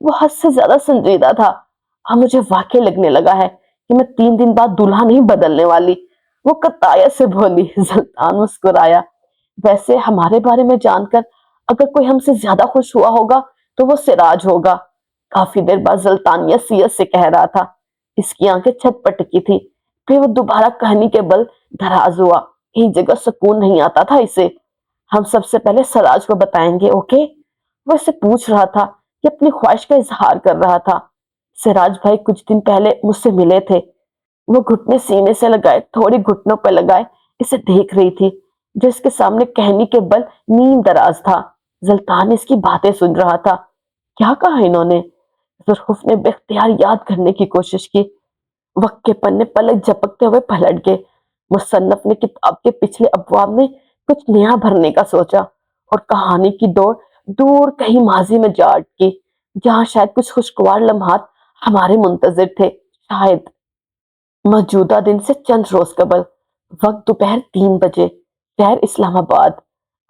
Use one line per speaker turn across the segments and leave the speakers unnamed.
وہ حد سے زیادہ سنجیدہ تھا۔ اب مجھے واقعی لگنے لگا ہے کہ میں 3 دن بعد دولہا نہیں بدلنے والی، وہ قطعیت سے بولی۔ سلطان مسکرایا۔ ویسے ہمارے بارے میں جان کر اگر کوئی ہم سے زیادہ خوش ہوا ہوگا تو وہ سراج ہوگا۔ کافی دیر بعد سلطان یسیت سے کہہ رہا تھا۔ اس کی آنکھیں چھت پر ٹکی تھی۔ پھر وہ دوبارہ کہانی کے بل دراز ہوا۔ ایک جگہ سکون نہیں آتا تھا اسے۔ ہم سب سے پہلے سراج کو بتائیں گے، اوکے؟ وہ اسے پوچھ رہا تھا کہ اپنی خواہش کا اظہار کر رہا تھا۔ سراج بھائی کچھ دن پہلے مجھ سے ملے تھے۔ وہ گھٹنے سینے سے لگائے، تھوڑی گھٹنوں پہ لگائے اسے دیکھ رہی تھی جو اس کے سامنے کہنی کے بل نیم دراز تھا۔ سلطان اس کی باتیں سن رہا تھا۔ کیا کہا انہوں نے؟ ذوالفقار نے بے اختیار یاد کرنے کی کوشش کی۔ وقت کے پنے پلک جھپکتے ہوئے پلٹ گئے۔ مصنف نے کتاب کے پچھلے ابواب میں کچھ نیا بھرنے کا سوچا اور کہانی کی دوڑ دور کہیں ماضی میں جا اٹکی، جہاں شاید کچھ خوشگوار لمحات ہمارے منتظر تھے۔ شاید موجودہ دن سے چند روز قبل، وقت دوپہر 3 بجے، شہر اسلام آباد۔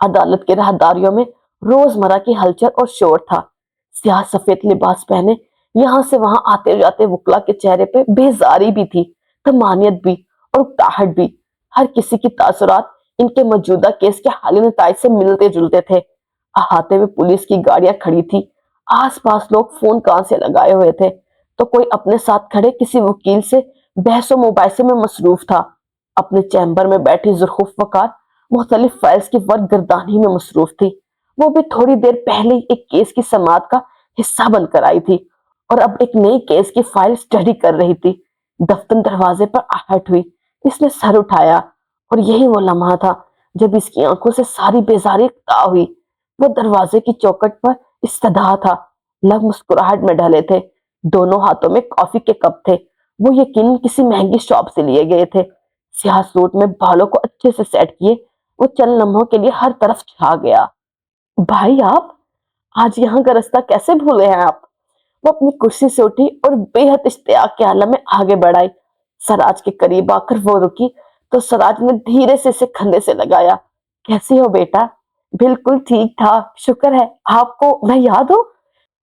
عدالت کے راہداریوں میں روزمرہ کی ہلچل اور شور تھا۔ سیاہ سفید لباس پہنے یہاں سے وہاں آتے جاتے وکلا کے چہرے پہ بیزاری بھی تھی، طمانیت بھی اور اکتاہٹ بھی۔ ہر کسی کی تاثرات ان کے موجودہ کیس کے حالی نتائج سے ملتے جلتے تھے۔ احاطے میں پولیس کی گاڑیاں کھڑی تھی، آس پاس لوگ فون کان سے لگائے ہوئے تھے تو کوئی اپنے ساتھ کھڑے کسی وکیل سے بحث و مباحثے میں مصروف تھا۔ اپنے چیمبر میں بیٹھی ذوالفقار مختلف فائلز کی ورق گردانی میں مصروف تھی۔ وہ بھی تھوڑی دیر پہلے ایک کیس کی سماعت کا حصہ بن کر آئی تھی اور اب ایک نئی کیس کی فائل سٹڈی کر رہی تھی۔ دفتر دروازے پر آہٹ ہوئی۔ اس نے سر اٹھایا اور یہی وہ لمحہ تھا جب اس کی آنکھوں سے ساری بیزاری طا ہوئی۔ وہ دروازے کی چوکھٹ پر استدعا تھا، لب مسکراہٹ میں ڈھلے تھے، دونوں ہاتھوں میں کافی کے کپ تھے۔ وہ یقیناً کسی مہنگی شاپ سے لیے گئے تھے۔ سیاہ سوٹ میں بالوں کو اچھے سے سیٹ کیے وہ چند لمحوں کے لیے ہر طرف چھا گیا۔ بھائی آپ آج یہاں کا رستہ کیسے بھولے ہیں آپ؟ وہ اپنی کرسی سے اٹھی اور بے حد اشتیاق کے عالم میں آگے بڑھائی۔ سراج کے قریب آ کر وہ رکی تو سراج نے دھیرے سے اسے کندھے سے لگایا۔ کیسی ہو بیٹا؟ بالکل ٹھیک ٹھاک، شکر ہے۔ آپ کو میں یاد ہوں؟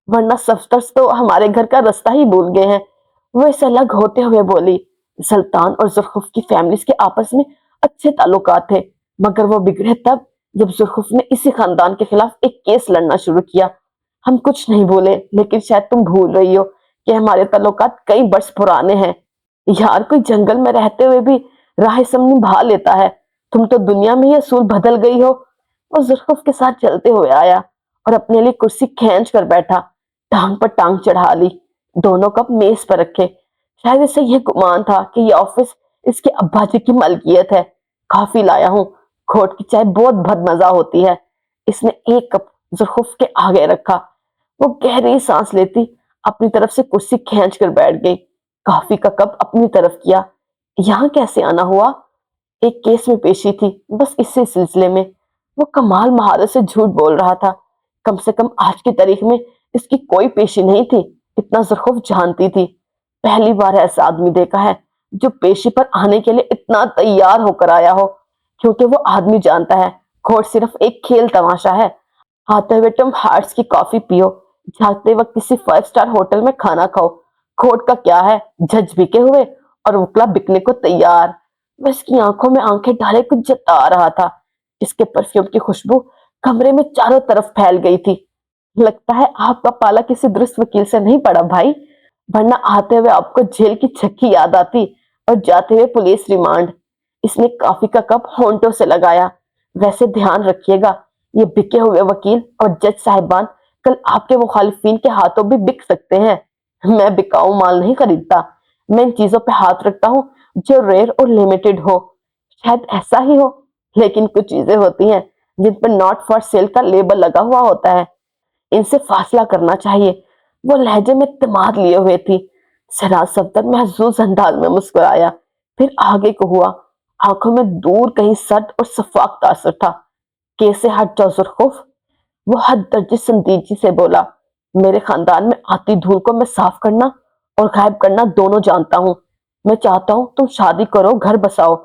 ورنہ سفترس تو ہمارے گھر کا رستہ ہی بھول گئے ہیں۔ وہ اسے الگ ہوتے ہوئے بولی۔ سلطان اور ذوالفقار کی فیملیز کے آپس میں اچھے تعلقات تھے، مگر وہ بگڑے تب جب ذوالفقار نے اسی خاندان کے خلاف ایک کیس لڑنا شروع کیا۔ ہم کچھ نہیں بھولے، لیکن شاید تم بھول رہی ہو کہ ہمارے تعلقات کئی برس پرانے ہیں۔ یار کوئی جنگل میں رہتے ہوئے بھی راہ سم نبھا لیتا ہے، تم تو دنیا میں ہی اصول بدل گئی ہو۔ وہ ذوالفقار کے ساتھ چلتے ہوئے آیا اور اپنے لیے کرسی کھینچ کر بیٹھا، ٹانگ پر ٹانگ چڑھا لی، دونوں کپ میز پر رکھے۔ شاید اسے یہ گمان تھا کہ یہ آفس اس کے ابا جی کی ملکیت ہے۔ کافی لایا ہوں، کھوٹ کی چائے بہت بد مزہ ہوتی ہے۔ اس نے ایک کپ ذوالفقار کے آگے رکھا۔ وہ گہری سانس لیتی اپنی طرف سے کرسی کھینچ کر بیٹھ گئی، کافی کا کپ اپنی طرف کیا۔ یہاں کیسے آنا ہوا؟ ایک کیس میں پیشی تھی، بس اسی سلسلے میں۔ وہ کمال مہارت سے جھوٹ بول رہا تھا۔ کم سے کم آج کی تاریخ میں اس کی کوئی پیشی نہیں تھی، اتنا ذوالفقار جانتی تھی۔ پہلی بار ایسا آدمی دیکھا ہے جو پیشی پر آنے کے لیے اتنا تیار ہو کر آیا ہو، کیونکہ وہ آدمی جانتا ہے کورٹ صرف ایک کھیل تماشا ہے۔ آتے ہوئے تم ہارٹس کی کافی پیو، جاتے وقت کسی 5 اسٹار ہوٹل میں کھانا کھاؤ۔ کورٹ کا کیا ہے، جج بکے ہوئے اور وکلا بکنے کو تیار۔ وہ اس کی آنکھوں میں آنکھیں ڈالے کچھ جتا رہا تھا۔ اس کے پرفیوم کی خوشبو کمرے میں چاروں طرف پھیل گئی تھی۔ لگتا ہے آپ کا پالا کسی درست وکیل سے نہیں پڑا بھائی، ورنہ آتے ہوئے آپ کو جیل کی چھکی یاد آتی اور جاتے ہوئے پولیس ریمانڈ۔ اس نے کافی کا کپ ہونٹوں سے لگایا۔ ویسے دھیان رکھیے گا، یہ بکے ہوئے وکیل اور جج صاحبان کل آپ کے مخالفین کے ہاتھوں بھی بک سکتے ہیں۔ میں بکاؤ مال نہیں خریدتا، میں ان چیزوں پہ ہاتھ رکھتا ہوں جو ریئر اور لیمیٹڈ ہو۔ شاید ایسا ہی ہو، لیکن کچھ چیزیں ہوتی ہیں جن پر ناٹ فار سیل کا لیبل لگا ہوا ہوتا ہے، ان سے فاصلہ کرنا چاہیے۔ وہ لہجے میں اعتماد لیے ہوئے تھی۔ سراج صفدر محظوظ انداز میں مسکرایا، پھر آگے کو ہوا، آنکھوں میں دور کہیں سرد اور شفاف تاثر تھا۔ کیسے ہٹ جاؤ ذوالفقار، وہ حد درجے سنجیدگی سے بولا۔ میرے خاندان میں آتی دھول کو میں صاف کرنا اور غائب کرنا دونوں جانتا ہوں۔ میں چاہتا ہوں تم شادی کرو، گھر بساؤ۔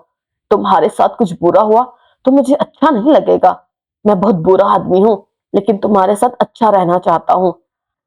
تمہارے ساتھ کچھ برا ہوا تو مجھے اچھا نہیں لگے گا۔ میں بہت برا آدمی ہوں، لیکن تمہارے ساتھ اچھا رہنا چاہتا ہوں۔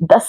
10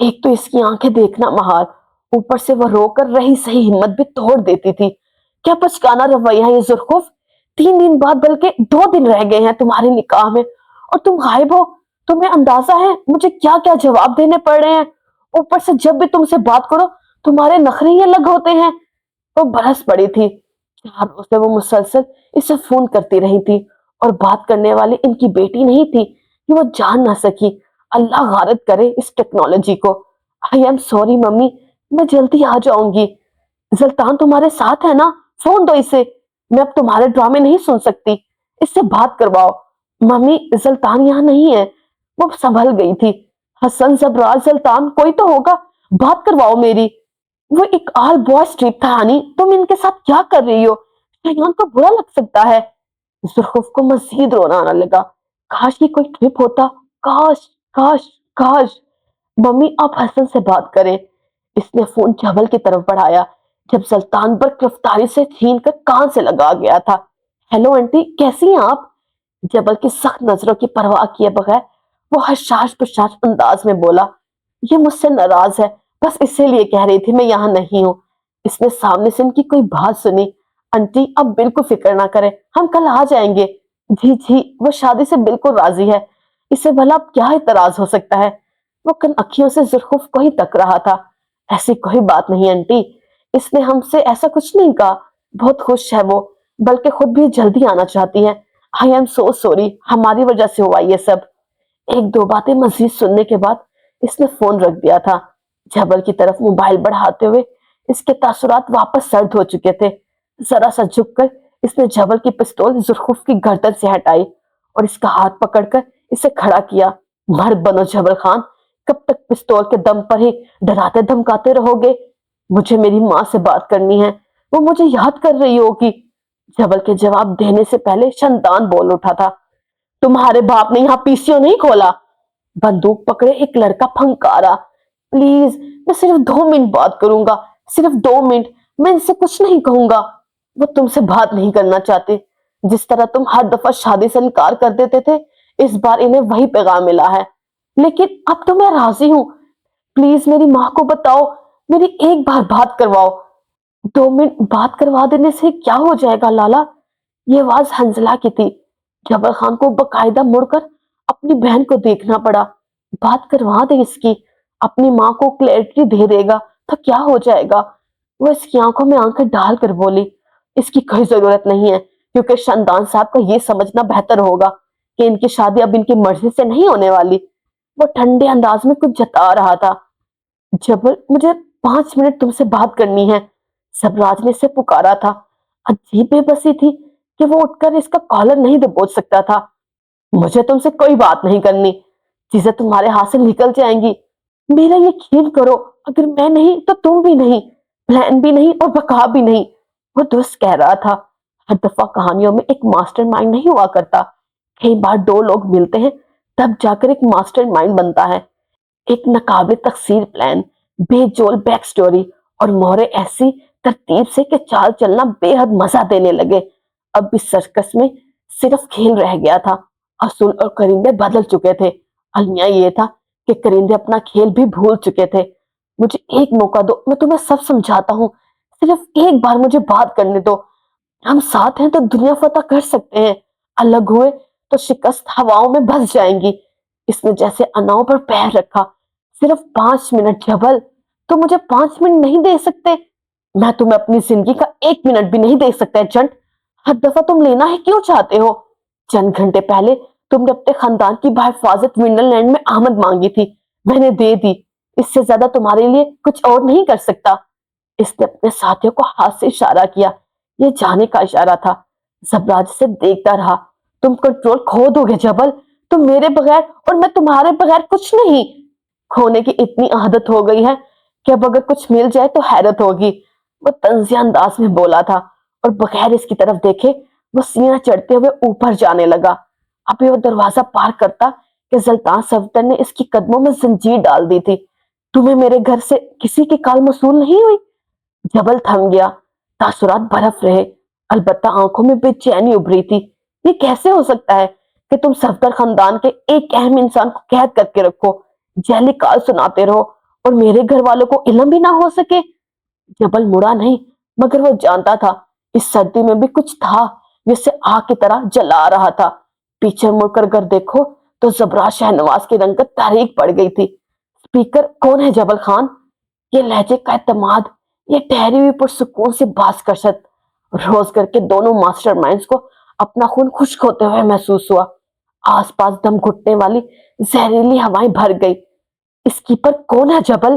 ایک تو اس کی آنکھیں دیکھنا مہار، اوپر سے وہ رو کر رہی صحیح ہمت بھی توڑ دیتی تھی۔ کیا بچکانا رویہ ہے یہ زرخوف؟ 3 دن بعد بلکہ 2 دن رہ گئے ہیں تمہارے نکاح میں اور تم غائب ہو۔ تمہیں اندازہ ہے مجھے کیا کیا جواب دینے پڑ رہے ہیں؟ اوپر سے جب بھی تم سے بات کرو تمہارے نخرے ہی الگ ہوتے ہیں۔ وہ برس پڑی تھی۔ 4 روز سے وہ مسلسل اسے فون کرتی رہی تھی اور بات کرنے والی ان کی بیٹی نہیں تھی کہ وہ جان نہ سکی۔ اللہ غارت کرے اس ٹیکنالوجی کو۔ آئی ایم سوری ممی، میں جلدی آ جاؤں گی۔ زلطان تمہارے ساتھ ہے نا؟ فون دو اسے، میں اب تمہارے ڈرامے نہیں سن سکتی، اس سے بات کرواؤ۔ ممی زلطان یہاں نہیں ہے۔ وہ سنبھل گئی تھی۔ حسن، زبراج، زلطان کوئی تو ہوگا، بات کرواؤ میری۔ وہ ایک آل بوائز ٹرپ تھا ہانی، تم ان کے ساتھ کیا کر رہی ہو؟ شیان کو برا لگ سکتا ہے۔ زرخوف کو مزید رونا آنے لگا۔ کاش یہ کوئی ٹرپ ہوتا، کاش کاش کاش۔ ممی آپ حسن سے بات کریں۔ اس نے فون جبل کی طرف بڑھایا جب سلطان برق رفتاری سے چھین کر کان سے لگا گیا تھا۔ ہیلو آنٹی، کیسی ہیں آپ؟ جبل کی سخت نظروں کی پرواہ کیے بغیر وہ حشاش پشاش انداز میں بولا، یہ مجھ سے ناراض ہے، بس اسی لیے کہہ رہی تھی میں یہاں نہیں ہوں۔ اس نے سامنے سے ان کی کوئی بات سنی۔ آنٹی اب بالکل فکر نہ کریں، ہم کل آ جائیں گے۔ جی جی، وہ شادی سے بالکل راضی ہے، اسے بھلا اب کیا اعتراض ہو سکتا ہے؟ وہ کن اکھیوں سے زرخوف کو ہی تک رہا تھا۔ ایسی کوئی بات نہیں آنٹی، اس نے ہم سے ایسا کچھ نہیں کہا، بہت خوش ہے وہ، بلکہ خود بھی جلدی آنا چاہتی ہے۔ آئی ایم سو سوری، ہماری وجہ سے ہوا یہ سب۔ 1-2 باتیں مزید سننے کے بعد اس نے فون رکھ دیا تھا۔ جبل کی طرف موبائل بڑھاتے ہوئے اس کے تاثرات واپس سرد ہو چکے تھے۔ ذرا سا جھک کر اس نے جبل کی پستول زرخوف کی گردن سے ہٹائی اور اس کا ہاتھ پکڑ کر اسے کھڑا کیا۔ مرد بنو جبل خان، کب تک پستول کے دم پر ہی ڈراتے دھمکاتے رہو گے؟ مجھے میری ماں سے بات کرنی ہے، وہ مجھے یاد کر رہی ہوگی۔ جبل کے جواب دینے سے پہلے شنتان بول اٹھا تھا، تمہارے باپ نے یہاں پی سی او نہیں کھولا؟ بندوق پکڑے ایک لڑکا پھنکارا، پلیز میں صرف 2 منٹ بات کروں گا، صرف 2 منٹ، میں ان سے کچھ نہیں کہوں گا۔ وہ تم سے بات نہیں کرنا چاہتے، جس طرح تم ہر دفعہ شادی سے انکار کر دیتے تھے، اس بار انہیں وہی پیغام ملا ہے۔ لیکن اب تو میں راضی ہوں، پلیز میری ماں کو بتاؤ، میری ایک بار بات کرواؤ۔ 2 منٹ بات کروا دینے سے کیا ہو جائے گا لالا؟ یہ آواز حنزلہ کی تھی۔ جبل خان کو باقاعدہ مڑ کر اپنی بہن کو دیکھنا پڑا۔ بات کروا دے اس کی، اپنی ماں کو کلیئرٹی دے دے گا تو کیا ہو جائے گا؟ وہ اس کی آنکھوں میں آنکھیں ڈال کر بولی، اس کی کوئی ضرورت نہیں ہے، کیونکہ شاندان صاحب کو یہ سمجھنا بہتر ہوگا کہ ان کی شادی اب ان کی مرضی سے نہیں ہونے والی۔ وہ ٹھنڈے انداز میں کچھ جتا رہا تھا۔ جبل، مجھے 5 منٹ تم سے بات کرنی ہے، سبراج نے اسے پکارا تھا۔ عجیب بے بسی تھی کہ وہ اٹھ کر اس کا کالر نہیں دبوچ سکتا تھا۔ مجھے تم سے کوئی بات نہیں کرنی، چیزیں تمہارے ہاتھ سے نکل جائیں گی۔ میرا یقین کرو، اگر میں نہیں تو تم بھی نہیں، پلان بھی نہیں اور بقا بھی نہیں۔ وہ درست کہہ رہا تھا۔ ہر دفعہ کہانیوں میں ایک ماسٹر مائنڈ نہیں ہوا کرتا، کئی بار 2 لوگ ملتے ہیں تب جا کر ایک ماسٹر مائنڈ بنتا ہے۔ ایک ناقابل تفسیر پلان، بے جول بیک سٹوری اور مہرے ایسی ترتیب سے کہ چال چلنا بے حد مزہ دینے لگے۔ اب اس سرکس میں صرف کھیل رہ گیا تھا، اصول اور کرندے بدل چکے تھے۔ المیہ یہ تھا کہ کرندے اپنا کھیل بھی بھول چکے تھے۔ مجھے ایک موقع دو، میں تمہیں سب سمجھاتا ہوں، صرف ایک بار مجھے بات کرنے دو۔ ہم ساتھ ہیں تو دنیا فتح کر سکتے ہیں، الگ ہوئے تو شکست ہواؤں میں بس جائیں گی۔ اس نے جیسے اناؤں پر پیر رکھا۔ صرف 5 منٹ جبل، تو مجھے 5 منٹ نہیں دے سکتے؟ میں تمہیں اپنی زندگی کا 1 منٹ بھی نہیں دے سکتا چنٹ، ہر دفعہ تم لینا ہی کیوں چاہتے ہو؟ چند گھنٹے پہلے تم نے اپنے خاندان کی بحفاظت ونڈر لینڈ میں آمد مانگی تھی، میں نے دے دی، اس سے زیادہ تمہارے لیے کچھ اور نہیں کر سکتا۔ اس نے اپنے ساتھیوں کو ہاتھ سے اشارہ کیا، یہ جانے کا اشارہ تھا۔ سبراج سے دیکھتا رہا، تم کنٹرول کھو دو گے جبل، تم میرے بغیر اور میں تمہارے بغیر کچھ نہیں۔ کھونے کی اتنی عادت ہو گئی ہے کہ اب اگر کچھ مل جائے تو حیرت ہوگی، وہ طنزیہ انداز میں بولا تھا اور بغیر اس کی طرف دیکھے وہ سینہ چڑھتے ہوئے اوپر جانے لگا۔ ابھی وہ دروازہ پار کرتا کہ زلطان صفدر نے اس کی قدموں میں زنجیر ڈال دی تھی۔ تمہیں میرے گھر سے کسی کی کال موصول نہیں ہوئی؟ جبل تھم گیا، تاثرات برف رہے، البتہ آنکھوں میں بے چینی ابھری تھی۔ یہ کیسے ہو سکتا ہے کہ تم صفدر خاندان کے ایک اہم انسان کو قید کر کے رکھو، جعلی کال سناتے رہو اور میرے گھر والوں کو علم بھی نہ ہو سکے؟ جبل مڑا نہیں، مگر وہ جانتا تھا اس سردی میں بھی کچھ تھا جسے آگ کی طرح جلا رہا تھا۔ پیچھے مڑ کر اگر دیکھو تو زبرا شہنواز کی رنگت تاریک پڑ گئی تھی۔ اسپیکر کون ہے جبل خان؟ یہ لہجے کا اعتماد، یہ ٹھہری ہوئی پرسکون سی باز کشت، روز کر کے دونوں ماسٹر مائنڈز کو اپنا خون خشک ہوتے ہوئے محسوس ہوا۔ آس پاس دم گھٹنے والی زہریلی ہوائیں بھر گئی۔ اس کیپر کون ہے جبل؟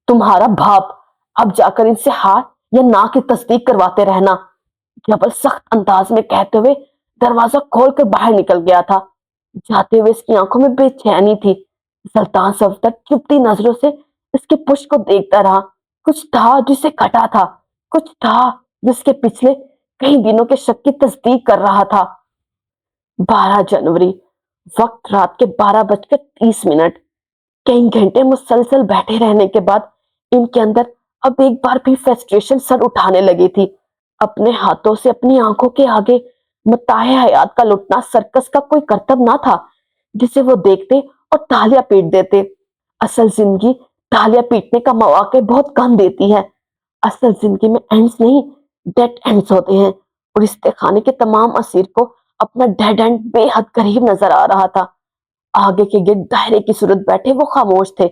تمہارا باپ۔ اب جا کر ان سے ہاں یا نہ کی تصدیق کرواتے رہنا، جبل سخت انداز میں کہتے ہوئے دروازہ کھول کر باہر نکل گیا تھا۔ جاتے ہوئے اس کی آنکھوں میں بے چینی تھی۔ سلطان صفتر چپتی نظروں سے اس کے پشت کو دیکھتا رہا۔ کچھ تھا جسے کٹا تھا، کچھ تھا جس کے پچھلے کئی دنوں کے شک کی تصدیق کر رہا تھا۔ 12 جنوری، وقت رات کے 12:30۔ کئی گھنٹے مسلسل بیٹھے رہنے کے بعد ان کے اندر اب ایک بار بھی فرسٹریشن سر اٹھانے لگی تھی۔ اپنے ہاتھوں سے اپنی آنکھوں کے آگے متاع حیات کا لٹنا سرکس کا کوئی کرتب نہ تھا جسے وہ دیکھتے اور تالیاں پیٹ دیتے۔ اصل زندگی تالیاں پیٹنے کا مواقع بہت کم دیتی ہے۔ اصل زندگی میں اینڈز نہیں، ڈیڈ اینڈز ہوتے ہیں، اور استخانے کے تمام اسیر کو اپنا ڈیڈ اینڈ بے حد قریب نظر آ رہا تھا۔ آگے کے گرد دائرے کی صورت بیٹھے وہ خاموش تھے۔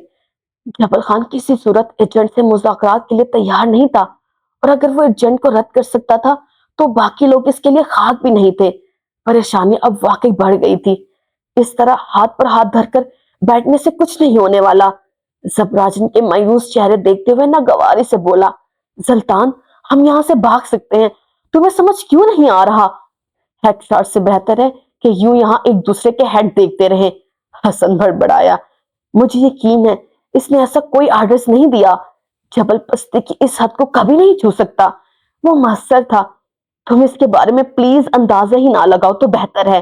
جبل خان کسی صورت ایجنٹ سے مذاکرات کے لیے تیار نہیں تھا، اور اگر وہ ایجنٹ کو رد کر سکتا تھا تو باقی لوگ اس کے لیے خاک بھی نہیں تھے۔ پریشانی اب واقعی بڑھ گئی تھی۔ اس طرح ہاتھ پر ہاتھ دھر کر بیٹھنے سے کچھ نہیں ہونے والا۔ زبراجن کے مایوس چہرے دیکھتے ہوئے ناگواری سے بولا، سلطان، ہم یہاں سے بھاگ سکتے ہیں، تمہیں سمجھ کیوں نہیں آ رہا؟ ہیڈ شاٹ سے بہتر ہے کہ یوں یہاں ایک دوسرے کے ہیڈ دیکھتے رہیں۔ حسن بڑبڑایا، مجھے یقین ہے اس نے ایسا کوئی آرڈرز نہیں دیا۔ جبل پستی کی اس حد کو کبھی نہیں چھو سکتا، وہ مؤثر تھا۔ تم اس کے بارے میں پلیز اندازہ ہی نہ لگاؤ تو بہتر ہے۔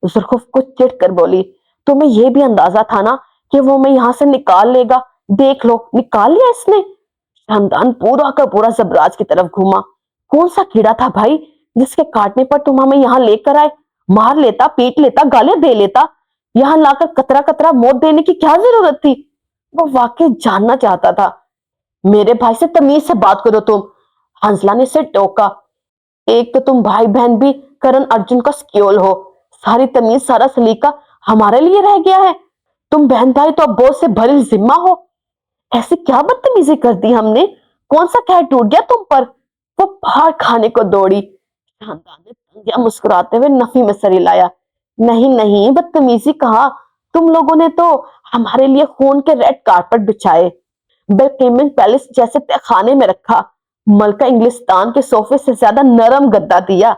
زرخوف کو چڑھ کر بولی، تمہیں یہ بھی اندازہ تھا نا کہ وہ میں یہاں سے نکال لے گا؟ دیکھ لو، نکال لیا اس نے۔ خاندان پورا کا پورا زبراج کی طرف گھوما۔ کون سا کیڑا تھا بھائی جس کے کاٹنے پر تم ہمیں یہاں لے کر آئے؟ مار لیتا، پیٹ لیتا، گالیاں دے لیتا، یہاں لا کر قطرہ قطرہ موت دینے کی کیا ضرورت تھی؟ وہ واقعی جاننا چاہتا تھا۔ میرے بھائی سے تمیز سے بات کرو تم، ہنزلہ نے اسے ٹوکا۔ ایک تو تم بھائی بہن بھی کرن ارجن کا سکیول ہو، ساری تمیز سارا سلیقہ ہمارے لیے رہ گیا ہے۔ تم بہن بھائی تو اب بوجھ سے بھری ذمہ ہو۔ ایسی کیا بدتمیزی کر دی ہم نے؟ کون سا خیر ٹوٹ گیا تم پر؟ وہ پہاڑ کھانے کو دوڑی۔ خاندان نے تنگیا مسکراتے ہوئے نفی میں سر ہلایا، نہیں نہیں، بدتمیزی کہا، تم لوگوں نے تو ہمارے لیے خون کے ریڈ کارپٹ بچھائے، بلکیمن پیلس جیسے خانے میں رکھا، ملکہ انگلستان کے صوفے سے زیادہ نرم گدا دیا،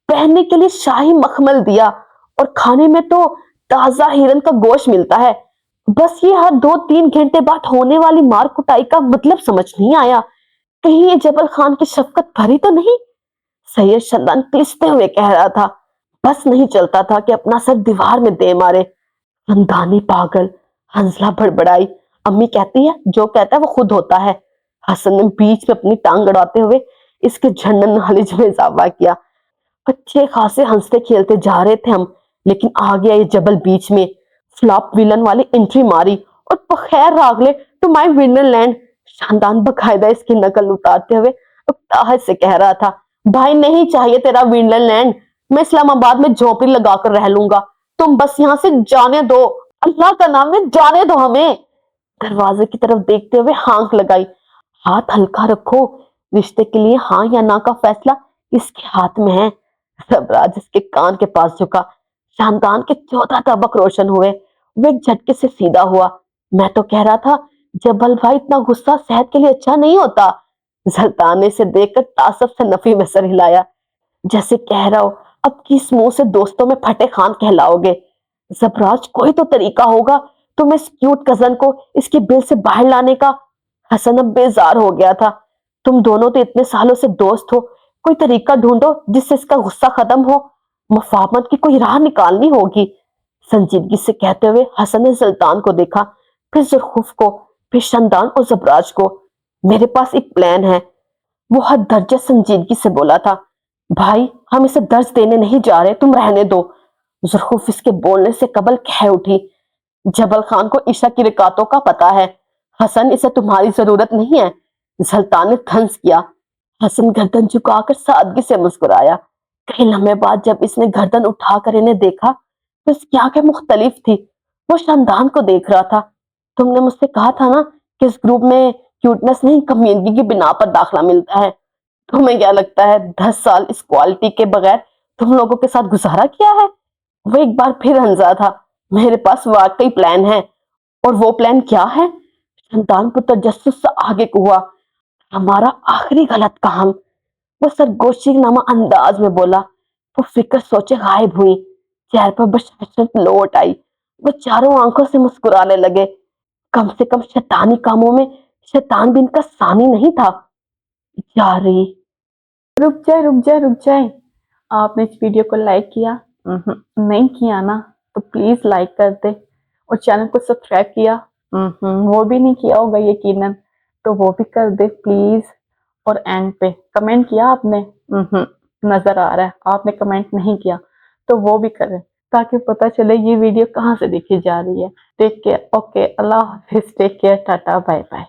پہننے کے لیے شاہی مخمل دیا، اور کھانے میں تو تازہ ہرن کا گوشت ملتا ہے۔ بس یہ ہر 2-3 گھنٹے بعد ہونے والی مار کٹائی کا مطلب سمجھ نہیں آیا۔ کہیں یہ جبل خان کی شفقت بھری تو نہیں؟ سید شندان پلستے ہوئے کہہ رہا تھا۔ بس نہیں چلتا تھا کہ اپنا سر دیوار میں دے مارے۔ خاندانی پاگل، ہنزلہ بڑبڑائی، امی کہتی ہے جو کہتا ہے وہ خود ہوتا ہے۔ حسن نے بیچ میں اپنی ٹانگ اڑاتے ہوئے اس کے جھنڈن نالج میں اضافہ کیا۔ اچھے خاصے ہنستے کھیلتے جا رہے تھے ہم، لیکن آ گیا یہ جبل بیچ میں، فلاپ ویلن والی انٹری ماری، اور بخیر راگلے ٹو مائی ونڈر لینڈ۔ شاندان باقاعدہ اس کی نقل اتارتے ہوئے اکتاہٹ سے کہہ رہا تھا، بھائی نہیں چاہیے تیرا ونڈر لینڈ، میں اسلام آباد میں جھونپڑی لگا کر رہ لوں گا، تم بس یہاں سے جانے دو، اللہ کا نام ہے جانے دو ہمیں۔ دروازے کی طرف دیکھتے ہوئے ہانک لگائی، ہاتھ ہلکا رکھو، رشتے کے لیے ہاں یا نہ کا فیصلہ اس کے ہاتھ میں ہے۔ سبراج اس کے کان کے پاس جھکا۔ شاندان کے 14 طبق روشن ہوئے، وہ ایک جھٹکے سے سیدھا ہوا۔ میں تو کہہ رہا تھا جبل بھائی اتنا غصہ صحت کے لیے اچھا نہیں ہوتا۔ سلطان نے اسے دیکھ کر تعصب سے نفی میں سر ہلایا، جیسے کہہ رہا ہو اب کس منہ سے دوستوں میں پھٹے خان کہلاؤ گے؟ زبراج کوئی تو طریقہ ہوگا تم اس کیوٹ کزن کو اس کے بل سے باہر لانے کا۔ حسن اب بیزار ہو گیا تھا، تم دونوں تو اتنے سالوں سے دوست ہو، کوئی طریقہ ڈھونڈو جس سے اس کا غصہ ختم ہو، مفاہمت کی کوئی راہ نکالنی ہوگی۔ سنجیدگی سے کہتے ہوئے حسن نے سلطان کو دیکھا، پھر زرخوف کو، پھر شندان اور زبراج کو۔ میرے پاس ایک پلان ہے، وہ حد درجہ سنجیدگی سے بولا تھا۔ بھائی ہم اسے درس دینے نہیں جا رہے، تم رہنے دو۔ زرخوف اس کے بولنے سے قبل کہہ اٹھی، جبل خان کو عشاء کی رکعتوں کا پتہ ہے، حسن اسے تمہاری ضرورت نہیں ہے. سلطان نے طنز کیا. حسن گردن جھکا کر سادگی سے مسکرایا. کئی لمحے بعد جب اس نے گردن اٹھا کر انہیں دیکھا تو اس کی آنکھیں مختلف تھی. وہ شاندان کو دیکھ رہا تھا. تم نے مجھ سے کہا تھا نا کہ اس گروپ میں کیوٹنس نہیں کمیونٹی کی بنا پر داخلہ ملتا ہے. تمہیں کیا لگتا ہے 10 سال اس کوالٹی کے بغیر تم لوگوں کے ساتھ گزارا کیا ہے؟ وہ ایک بار پھر ہنسا تھا. میرے پاس واقعی پلان ہے. اور وہ پلان کیا ہے؟ شیطان کو تجسس سے آگے کو ہوا. ہمارا آخری غلط کام. وہ سرگوشی نامہ انداز میں بولا. وہ فکر سوچے غائب ہوئی. چہرے پر بشاشت لوٹ آئی. وہ چاروں آنکھوں سے مسکرانے لگے. کم سے کم شیطانی کاموں میں شیطان بھی ان کا ثانی نہیں تھا. یاری
رک جائے. آپ نے اس ویڈیو کو لائک کیا؟ نہیں کیا نا تو پلیز لائک کر دے. اور چینل کو سبسکرائب کیا؟ وہ بھی نہیں کیا ہوگا یقیناً، تو وہ بھی کر دے پلیز. اور اینڈ پہ کمنٹ کیا آپ نے؟ نظر آ رہا ہے آپ نے کمنٹ نہیں کیا، تو وہ بھی کریں تاکہ پتہ چلے یہ ویڈیو کہاں سے دیکھی جا رہی ہے. Take care. اوکے، اللہ حافظ. Take care. Tata, bye bye.